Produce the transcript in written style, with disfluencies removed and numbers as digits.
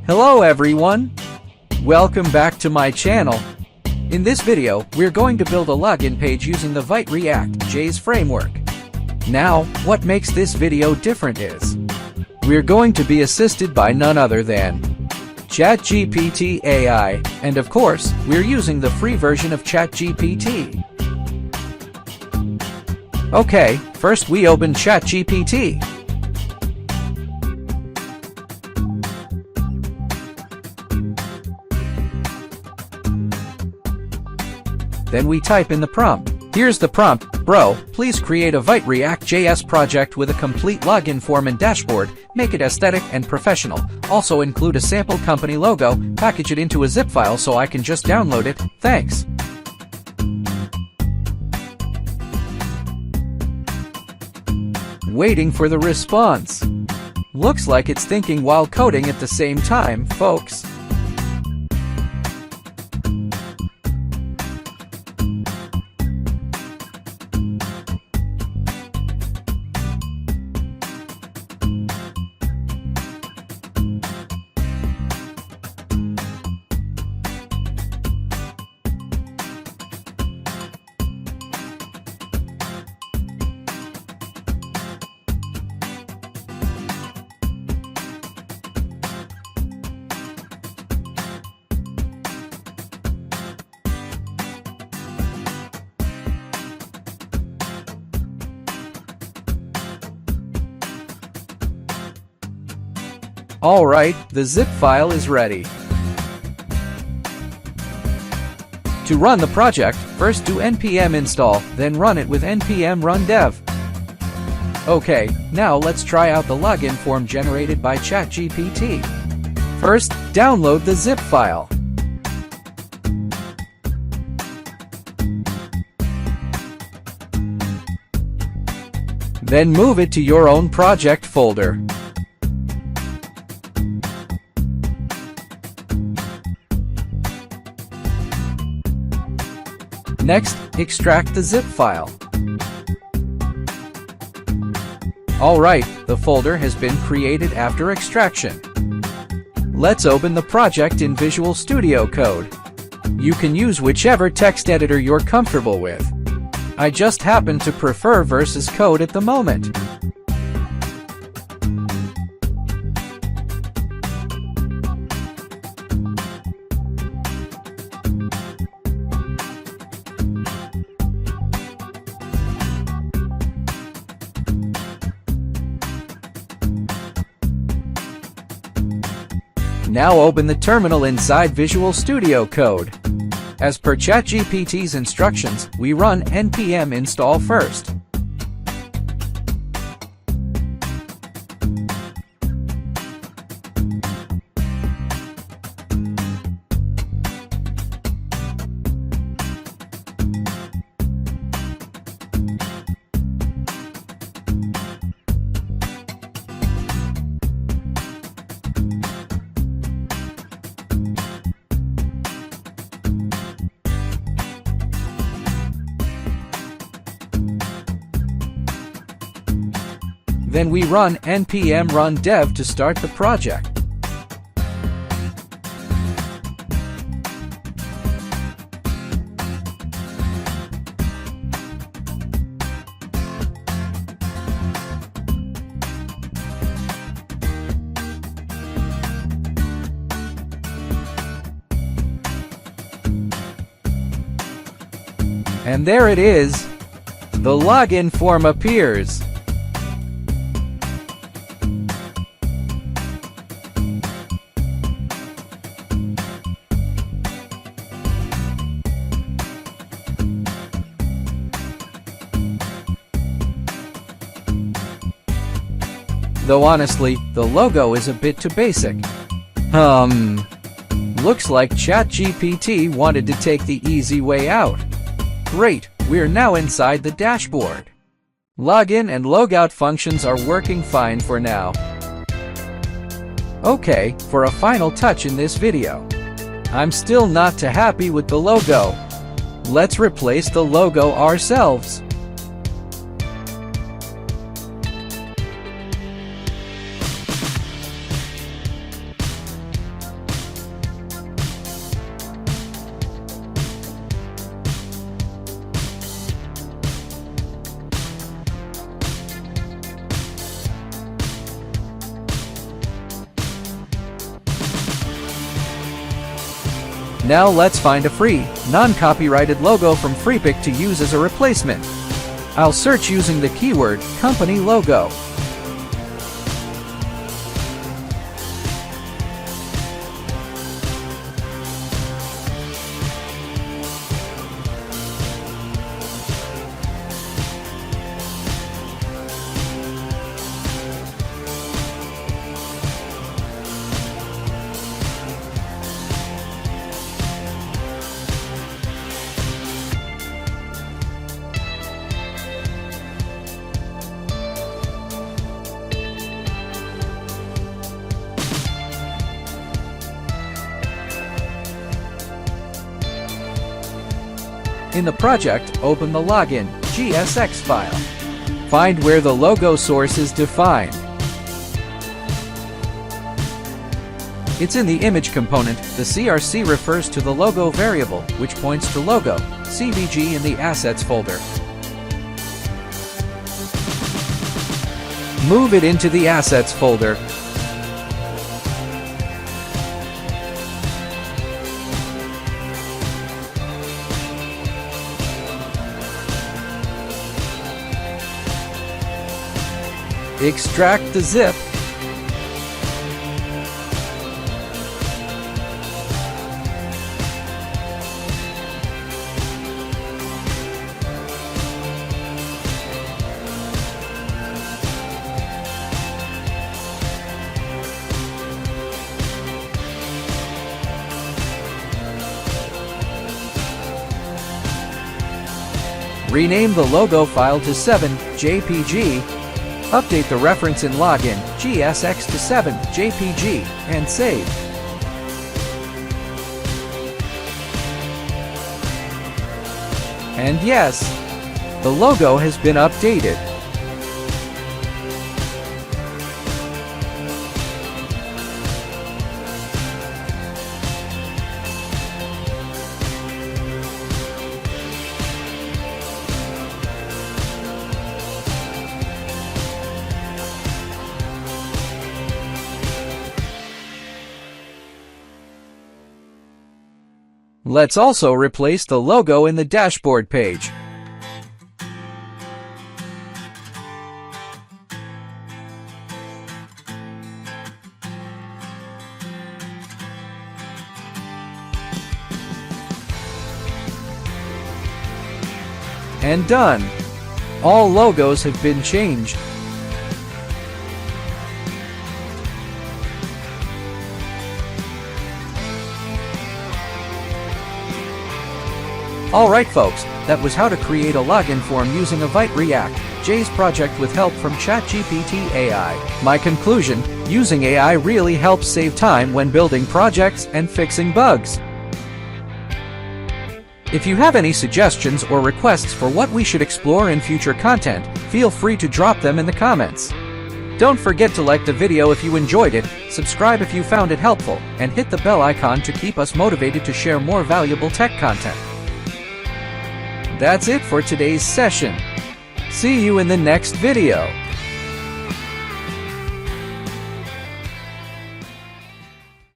Hello everyone! Welcome back to my channel. In this video, we're going to build a login page using the Vite React.js framework. Now, what makes this video different is, we're going to be assisted by none other than ChatGPT AI, and of course, we're using the free version of ChatGPT. Okay, first we open ChatGPT. Then we type in the prompt. Here's the prompt. Bro, please create a Vite React.js project with a complete login form and dashboard. Make it aesthetic and professional. Also include a sample company logo. Package it into a zip file so I can just download it. Thanks. Waiting for the response. Looks like it's thinking while coding at the same time, folks. Alright, the zip file is ready. To run the project, first do npm install, then run it with npm run dev. Okay, now let's try out the login form generated by ChatGPT. First, download the zip file. Then move it to your own project folder. Next, extract the zip file. Alright, the folder has been created after extraction. Let's open the project in Visual Studio Code. You can use whichever text editor you're comfortable with. I just happen to prefer VS Code at the moment. Now open the terminal inside Visual Studio Code. As per ChatGPT's instructions, we run npm install first. Then we run npm run dev to start the project. And there it is. The login form appears. Though honestly, the logo is a bit too basic. Looks like ChatGPT wanted to take the easy way out. Great, we're now inside the dashboard. Login and logout functions are working fine for now. Okay, for a final touch in this video. I'm still not too happy with the logo. Let's replace the logo ourselves. Now let's find a free, non-copyrighted logo from Freepik to use as a replacement. I'll search using the keyword company logo. In the project, open the login.jsx file. Find where the logo source is defined. It's in the image component. The CRC refers to the logo variable, which points to logo, CVG in the assets folder. Move it into the assets folder. Extract the zip. Rename the logo file to 7JPG. Update the reference in login.jsx to 7JPG and save. And yes, the logo has been updated. Let's also replace the logo in the dashboard page. And done! All logos have been changed. Alright folks, that was how to create a login form using a Vite React JS project with help from ChatGPT AI. My conclusion, using AI really helps save time when building projects and fixing bugs. If you have any suggestions or requests for what we should explore in future content, feel free to drop them in the comments. Don't forget to like the video if you enjoyed it, subscribe if you found it helpful, and hit the bell icon to keep us motivated to share more valuable tech content. That's it for today's session. See you in the next video.